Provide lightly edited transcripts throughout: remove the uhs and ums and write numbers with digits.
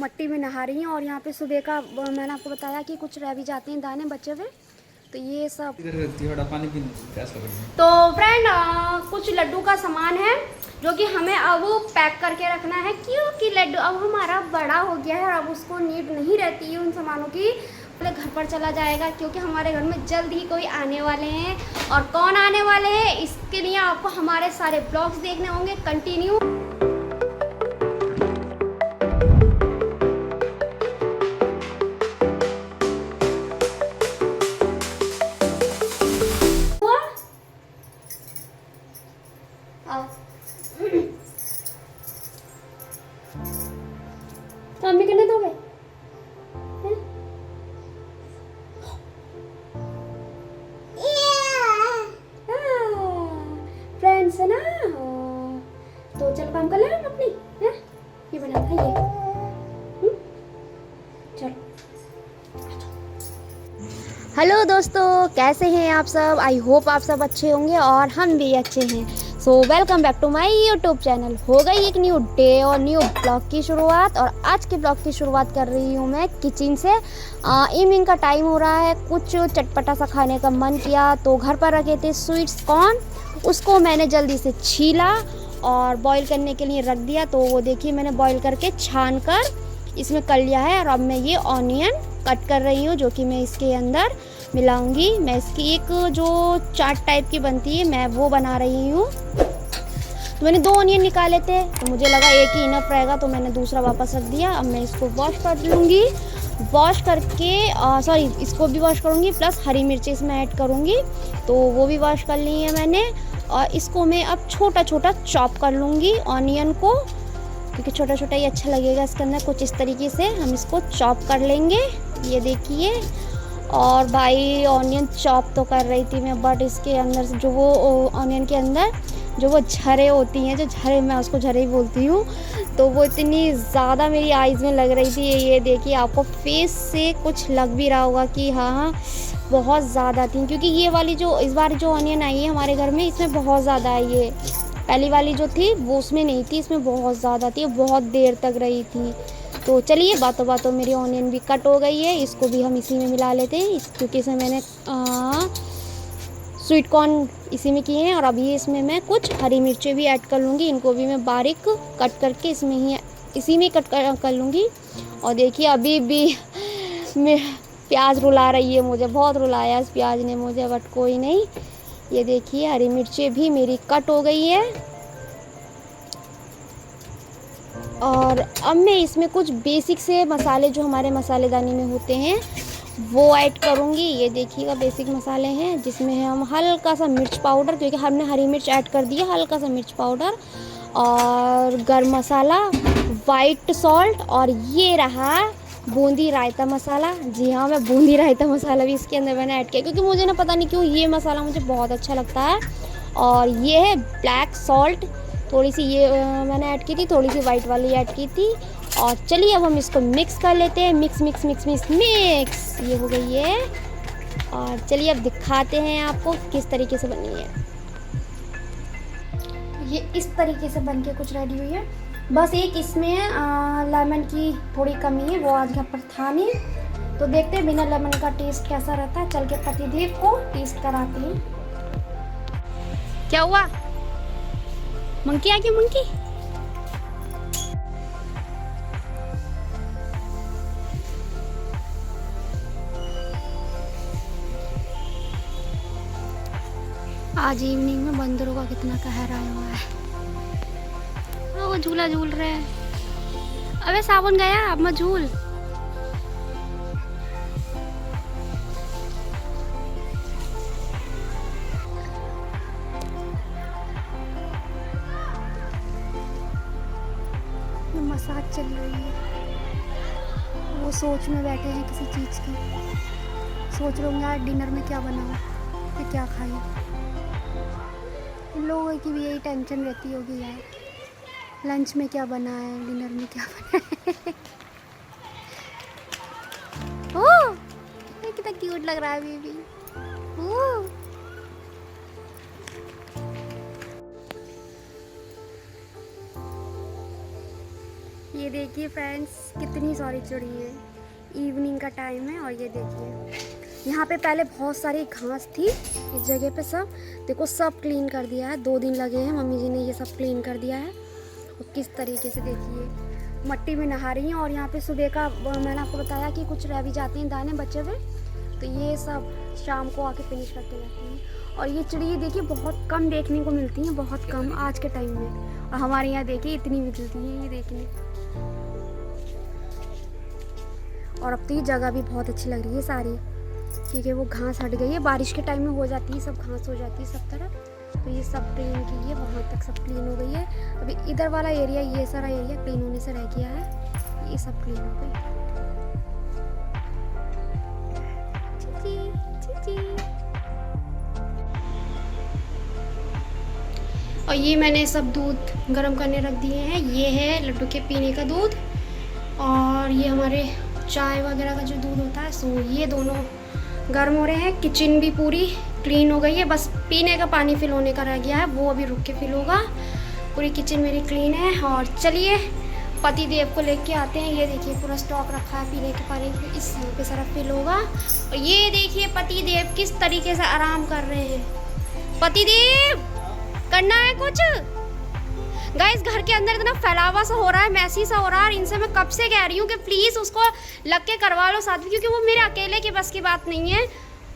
मट्टी में नहा रही हैं। और यहाँ पे सुबह का मैंने आपको बताया कि कुछ रह भी जाते हैं दाने बचे हुए, तो ये सब इधर पानी पीने प्यास लग रही है। तो फ्रेंड कुछ लड्डू का सामान है जो कि हमें अब पैक करके रखना है, क्योंकि लड्डू अब हमारा बड़ा हो गया है और अब उसको नीड नहीं रहती है उन सामानों की। अपने घर पर चला जाएगा क्योंकि हमारे घर में जल्द ही कोई आने वाले हैं। और कौन आने वाले हैं इसके लिए आपको हमारे सारे ब्लॉग्स देखने होंगे कंटिन्यू। तो अम्मी करने दोगे? फ्रेंड्स है ना, तो चलो काम कर ले अपनी है? ये बना था ये। चलो हेलो दोस्तों, कैसे हैं आप सब? आई होप आप सब अच्छे होंगे और हम भी अच्छे हैं। So welcome back to my YouTube channel. हो गई एक न्यू डे और न्यू ब्लॉग की शुरुआत, और आज के ब्लॉग की शुरुआत कर रही हूँ मैं किचन से। इवनिंग का टाइम हो रहा है, कुछ चटपटा सा खाने का मन किया तो घर पर रखे थे स्वीट्स कॉर्न, उसको मैंने जल्दी से छीला और बॉईल करने के लिए रख दिया। तो वो देखिए मैंने बॉईल करके छान कर इसमें कर लिया है। और अब मैं ये ऑनियन कट कर रही हूँ जो कि मैं इसके अंदर मिलाऊंगी। मैं इसकी एक जो चाट टाइप की बनती है मैं वो बना रही हूँ। तो मैंने 2 ऑनियन निकाले थे तो मुझे लगा एक ही इनफ रहेगा, तो मैंने दूसरा वापस रख दिया। अब मैं इसको वॉश कर लूँगी, वॉश करके सॉरी इसको भी वॉश करूँगी, प्लस हरी मिर्ची इसमें ऐड करूँगी, तो वो भी वॉश कर ली है मैंने। और इसको मैं अब छोटा छोटा चॉप कर लूँगी ऑनियन को, क्योंकि छोटा छोटा ही अच्छा लगेगा इसके अंदर। कुछ इस तरीके से हम इसको चॉप कर लेंगे, ये देखिए। और भाई ऑनियन चॉप तो कर रही थी मैं, बट इसके अंदर जो वो ऑनियन के अंदर जो वो झरे होती हैं, जो झरे, मैं उसको झरे ही बोलती हूँ, तो वो इतनी ज़्यादा मेरी आइज़ में लग रही थी। ये देखिए आपको फेस से कुछ लग भी रहा होगा कि हाँ बहुत ज़्यादा थी, क्योंकि ये वाली जो इस बार जो ऑनियन आई है हमारे घर में इसमें बहुत ज़्यादा आई है। पहली वाली जो थी वो उसमें नहीं थी, इसमें बहुत ज़्यादा थी, बहुत देर तक रही थी। तो चलिए बातों बातों मेरी ऑनियन भी कट हो गई है, इसको भी हम इसी में मिला लेते हैं, क्योंकि इसमें मैंने स्वीट कॉर्न इसी में किए हैं। और अभी इसमें मैं कुछ हरी मिर्चें भी ऐड कर लूँगी, इनको भी मैं बारीक कट करके इसमें ही इसी में कट कर लूँगी। और देखिए अभी भी मैं प्याज रुला रही है, मुझे बहुत रुलाया इस प्याज ने मुझे, बट कोई नहीं। ये देखिए हरी मिर्चें भी मेरी कट हो गई है। और अब मैं इसमें कुछ बेसिक से मसाले जो हमारे मसालेदानी में होते हैं वो ऐड करूँगी। ये देखिएगा बेसिक मसाले हैं जिसमें हम हल्का सा मिर्च पाउडर, क्योंकि हमने हरी मिर्च ऐड कर दी है, हल्का सा मिर्च पाउडर और गरम मसाला, वाइट सॉल्ट, और ये रहा बूंदी रायता मसाला। जी हाँ, मैं बूंदी रायता मसाला भी इसके अंदर मैंने ऐड किया, क्योंकि मुझे ना पता नहीं क्यों ये मसाला मुझे बहुत अच्छा लगता है। और ये है ब्लैक सॉल्ट, थोड़ी सी ये मैंने ऐड की थी, थोड़ी सी वाइट वाली ऐड की थी। और चलिए अब हम इसको मिक्स कर लेते हैं, mix mix mix mix mix, ये हो गई है। और चलिए अब दिखाते हैं आपको किस तरीके से बनी है। ये इस तरीके से बन के कुछ रेडी हुई है। बस एक इसमें लेमन की थोड़ी कमी है, वो आज घर पर था नहीं, तो देखते हैं बिना लेमन का टेस्ट कैसा रहता है। चल के पतिदेव को टेस्ट कराते हैं। क्या हुआ? मंकी आ गई मंकी। आज इवनिंग में बंदरों का कितना कहर आया हुआ है। वो झूला झूल रहे हैं। अबे सावन गया, अब मत झूल। मसाज चल रही है, वो सोच में बैठे हैं किसी चीज़ की, सोच रहे होंगे आज डिनर में क्या बनाऊं या क्या खाएं। इन लोगों की भी यही टेंशन रहती होगी यार, लंच में क्या बनाए, डिनर में क्या बनाए। ओह ये कितना क्यूट लग रहा है बेबी। ओह ये देखिए फ्रेंड्स कितनी सारी चिड़ी है। इवनिंग का टाइम है और ये देखिए यहाँ पे पहले बहुत सारी घास थी इस जगह पे। सब देखो सब क्लीन कर दिया है, 2 दिन लगे हैं मम्मी जी ने ये सब क्लीन कर दिया है। और किस तरीके से देखिए मट्टी में नहा रही हैं। और यहाँ पे सुबह का मैंने आपको बताया कि कुछ रह भी जाते हैं दाने बचे हुए, तो ये सब शाम को आके फिनिश करके जाती हैं। और ये चिड़िया देखिए बहुत कम देखने को मिलती हैं, बहुत कम आज के टाइम में। और हमारे यहाँ देखिए इतनी मिलती हैं ये देखने। और अब तो ये जगह भी बहुत अच्छी लग रही है सारी, क्योंकि वो घास हट गई है। बारिश के टाइम में हो जाती है, सब घास हो जाती है सब तरफ। तो ये सब क्लीन की है, वहाँ तक सब क्लीन हो गई है। अभी इधर वाला एरिया, ये सारा एरिया क्लीन होने से रह गया है, ये सब क्लीन हो गई। और ये मैंने सब दूध गर्म करने रख दिए हैं। ये है लड्डू के पीने का दूध और ये हमारे चाय वगैरह का जो दूध होता है। सो ये दोनों गर्म हो रहे हैं। किचन भी पूरी क्लीन हो गई है, बस पीने का पानी फिल होने का रह गया है, वो अभी रुक के फिल होगा। पूरी किचन मेरी क्लीन है। और चलिए पति देव को लेके आते हैं। ये देखिए पूरा स्टॉक रखा है पीने के पानी की, इस यहाँ पे सारा फिल होगा। और ये देखिए पति देव किस तरीके से आराम कर रहे हैं। पति देव करना है कुछ। गाइस घर के अंदर इतना फैलावा सा हो रहा है, मैसी सा हो रहा है। और इनसे मैं कब से कह रही हूँ कि प्लीज़ उसको लग के करवा लो साथ में, क्योंकि वो मेरे अकेले के बस की बात नहीं है।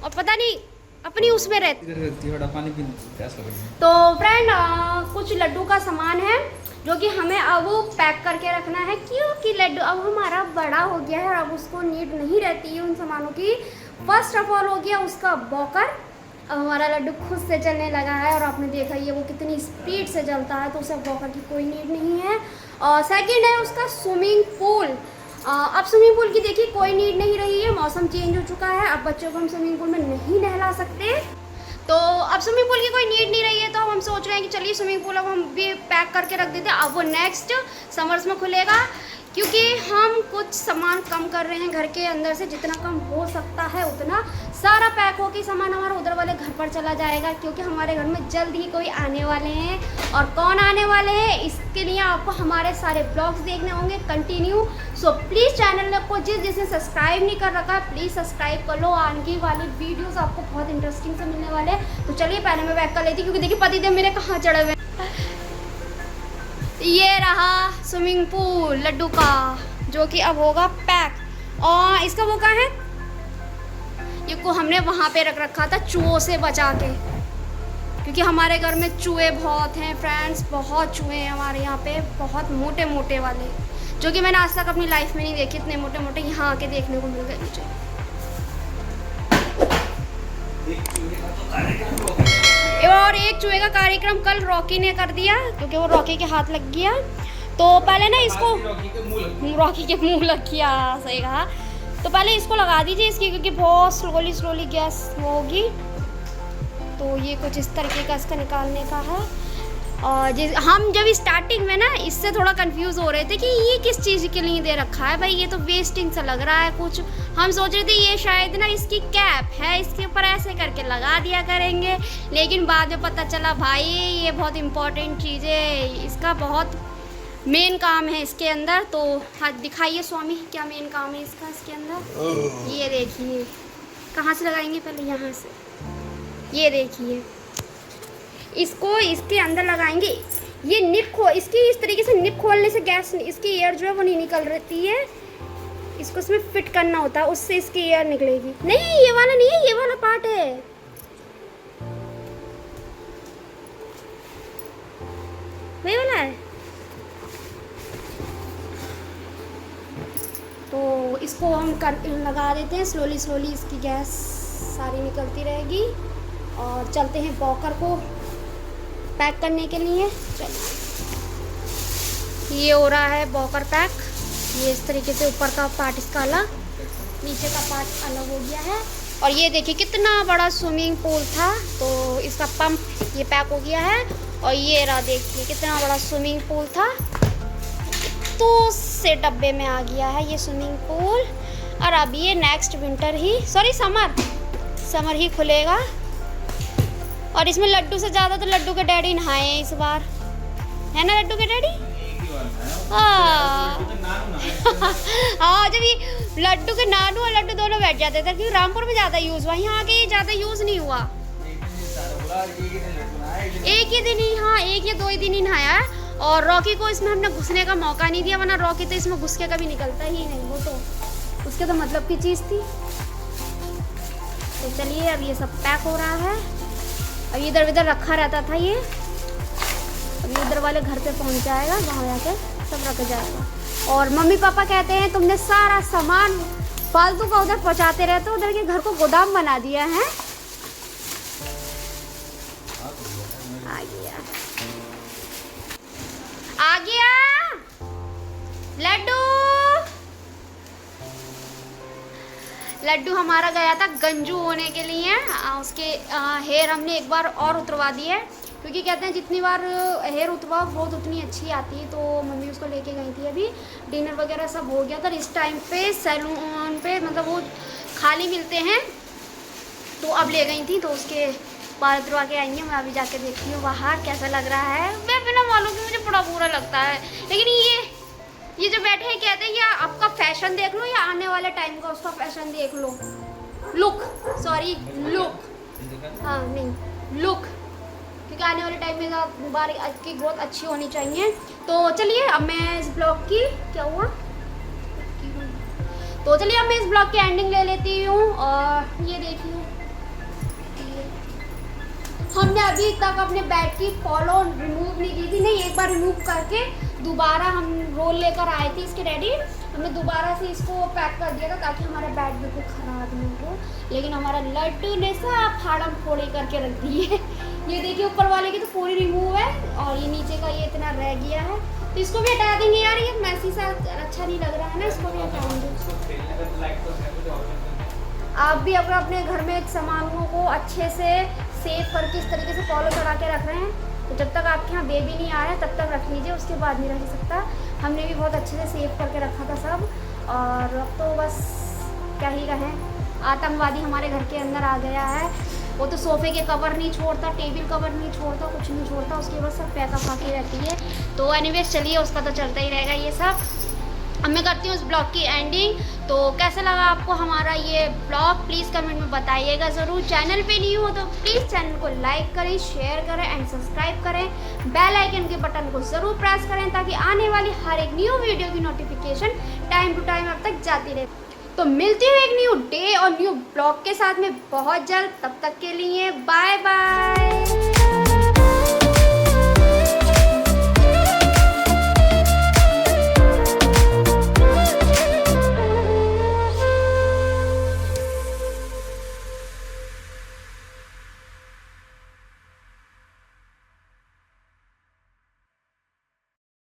और पता नहीं अपनी उसमें रहती। पानी पीने प्यास लग रही है। तो फ्रेंड कुछ लड्डू का सामान है जो कि हमें अब पैक करके रखना है, क्योंकि लड्डू अब हमारा बड़ा हो गया है और अब उसको नीड नहीं रहती है उन सामानों की। फर्स्ट ऑफ ऑल हो गया उसका वॉकर। अब हमारा लड्डू खुद से चलने लगा है और आपने देखा ये वो कितनी स्पीड से चलता है, तो उसे वॉकर की कोई नीड नहीं है। और सेकंड है उसका स्विमिंग पूल। अब स्विमिंग पूल की देखिए कोई नीड नहीं रही है, मौसम चेंज हो चुका है, अब बच्चों को हम स्विमिंग पूल में नहीं नहला सकते, तो अब स्विमिंग पूल की कोई नीड नहीं रही है। तो हम सोच रहे हैं कि चलिए स्विमिंग पूल अब हम भी पैक करके रख देते हैं। अब वो नेक्स्ट समर्स में खुलेगा, क्योंकि हम कुछ सामान कम कर रहे हैं घर के अंदर से, जितना कम हो सकता है उतना। सारा पैक होकर सामान हमारा उधर वाले घर पर चला जाएगा, क्योंकि हमारे घर में जल्द ही कोई आने वाले हैं। और कौन आने वाले हैं इसके लिए आपको हमारे सारे ब्लॉग्स देखने होंगे कंटिन्यू। सो प्लीज़ चैनल को जिसने सब्सक्राइब नहीं कर रखा है प्लीज़ सब्सक्राइब कर लो। आगे वाली वीडियोस आपको बहुत इंटरेस्टिंग से मिलने वाले हैं। तो चलिए पहले मैं पैक कर लेती हूँ, क्योंकि देखिए पतिदेव मेरे कहाँ चढ़े हुए हैं। ये रहा स्विमिंग पूल लड्डू का, जो कि अब होगा पैक। और इसका वो कहाँ है, ये को हमने वहाँ पे रख रखा था चूहों से बचा के, क्योंकि हमारे घर में चूहे बहुत हैं फ्रेंड्स, बहुत चूहे हैं हमारे यहाँ पे, बहुत मोटे मोटे वाले, जो कि मैंने आज तक अपनी लाइफ में नहीं देखे। इतने मोटे मोटे यहाँ आके देखने को मिल गए मुझे। और एक चूहे का कार्यक्रम कल रॉकी ने कर दिया, क्योंकि वो रॉकी के हाथ लग गया। तो पहले ना इसको रॉकी के मुंह लग गया, सही कहा। तो पहले इसको लगा दीजिए इसकी, क्योंकि बहुत स्लोली गैस होगी। तो ये कुछ इस तरीके का इसका निकालने का है। और हम जब स्टार्टिंग में ना इससे थोड़ा कंफ्यूज हो रहे थे कि ये किस चीज़ के लिए दे रखा है भाई, ये तो वेस्टिंग सा लग रहा है कुछ। हम सोच रहे थे ये शायद ना इसकी कैप है, इसके ऊपर ऐसे करके लगा दिया करेंगे, लेकिन बाद में पता चला भाई ये बहुत इम्पोर्टेंट चीज़ है, इसका बहुत मेन काम है इसके अंदर। तो हाँ दिखाइए स्वामी क्या मेन काम है इसका इसके अंदर। ये देखिए कहाँ से लगाएंगे, पहले यहाँ से। ये देखिए इसको इसके अंदर लगाएंगे। ये निप इसकी इस तरीके से निप खोलने से गैस इसकी एयर जो है वो नहीं निकल रहती है, इसको इसमें फिट करना होता है, उससे इसकी एयर निकलेगी। नहीं ये वाला नहीं है, ये वाला पार्ट है। वही वाला है। तो इसको हम लगा देते हैं स्लोली इसकी गैस सारी निकलती रहेगी। और चलते हैं वॉकर को पैक करने के लिए। चलो ये हो रहा है वॉकर पैक। ये इस तरीके से ऊपर का पार्ट इसका अलग, नीचे का पार्ट अलग हो गया है। और ये देखिए कितना बड़ा स्विमिंग पूल था, तो इसका पंप ये पैक हो गया है। और ये रहा देखिए कितना बड़ा स्विमिंग पूल था, तो से डब्बे में आ गया है ये स्विमिंग पूल। और अब ये नेक्स्ट विंटर ही समर ही खुलेगा। और इसमें लड्डू से ज़्यादा तो लड्डू के डैडी नहाए हैं इस बार, है ना लड्डू के डैडी? हाँ, जब ये लड्डू के नानू और लड्डू दोनों बैठ जाते थे, क्योंकि रामपुर में ज़्यादा यूज़ हुआ, यहाँ आके ये ज़्यादा यूज़ नहीं हुआ। एक ही दिन ही, हाँ, एक या 2 ही दिन ही नहाया है। और रॉकी को इसमें हमने घुसने का मौका नहीं दिया, वरना रॉकी तो इसमें घुस के कभी निकलता ही नहीं, वो तो उसके तो मतलब की चीज़ थी। तो चलिए, अब ये सब पैक हो रहा है। अब इधर उधर रखा रहता था ये, अब इधर वाले घर पे पहुंच जाएगा, वहाँ जाके सब रख जाएगा। और मम्मी पापा कहते हैं तुमने सारा सामान फालतू का उधर पहुँचाते रहते हो, उधर के घर को गोदाम बना दिया है। आ गया, आ गया लड्डू। लड्डू हमारा गया था गंजू होने के लिए, उसके हेयर हमने एक बार और उतरवा दी है, क्योंकि कहते हैं जितनी बार हेयर उतरवाओ बहुत उतनी अच्छी आती है। तो मम्मी उसको लेके गई थी, अभी डिनर वगैरह सब हो गया था। इस टाइम पे सैलून पे मतलब वो खाली मिलते हैं, तो अब ले गई थी, तो उसके बाल उतरवा के आई हैं। मैं अभी जाके देखती हूँ बाहर कैसा लग रहा है। मैं बिना मालूम कि मुझे बड़ा बुरा लगता है, लेकिन ये जो बैठे हैं कहते हैं या आपका फैशन देख लो या आने वाले टाइम का उसका फैशन देख लो, लुक, सॉरी लुक, हाँ नहीं लुक, क्योंकि आने वाले टाइम में बार की ग्रोथ अच्छी होनी चाहिए। तो चलिए, अब मैं इस ब्लॉग की क्या हुआ, तो चलिए अब मैं इस ब्लॉग की एंडिंग ले लेती हूँ। और ये देखिए, हमने अभी तक अपने बेड की फॉलो रिमूव नहीं की थी, नहीं एक बार रिमूव करके दोबारा हम रोल लेकर आए थे इसके रेडी, हमने दोबारा से इसको पैक कर दिया था ताकि हमारा बेड बिल्कुल ख़राब नहीं हो। लेकिन हमारा लड्डू ने सब फाड़म फोड़ी करके रख दी है। ये देखिए, ऊपर वाले की तो पूरी रिमूव है और ये नीचे का ये इतना रह गया है, तो इसको भी हटा देंगे यार, ये मैसी सा अच्छा नहीं लग रहा है ना, इसको भी हटा देंगे। आप भी अगर अपने घर में सामानों को अच्छे से सेव करके इस तरीके से फॉलो करा के रख रहे हैं, तो जब तक आपके यहाँ बेबी नहीं आया तब तक रख लीजिए, उसके बाद नहीं रख सकता। हमने भी बहुत अच्छे से सेव करके रखा था सब, और अब तो बस क्या ही कहें, आतंकवादी हमारे घर के अंदर आ गया है। वो तो सोफ़े के कवर नहीं छोड़ता, टेबल कवर नहीं छोड़ता, कुछ नहीं छोड़ता, उसके बाद सब पैकअप आके रहती है। तो एनीवेज चलिए, उसका तो चलता ही रहेगा ये सब। अब मैं करती हूँ इस ब्लॉग की एंडिंग। तो कैसा लगा आपको हमारा ये ब्लॉग, प्लीज़ कमेंट में बताइएगा ज़रूर। चैनल पे न्यू हो तो प्लीज़ चैनल को लाइक करें, शेयर करें एंड सब्सक्राइब करें। बेल आइकन के बटन को ज़रूर प्रेस करें ताकि आने वाली हर एक न्यू वीडियो की नोटिफिकेशन टाइम टू टाइम अब तक जाती रहे। तो मिलती हूँ एक न्यू डे और न्यू ब्लॉग के साथ में बहुत जल्द, तब तक के लिए बाय बाय।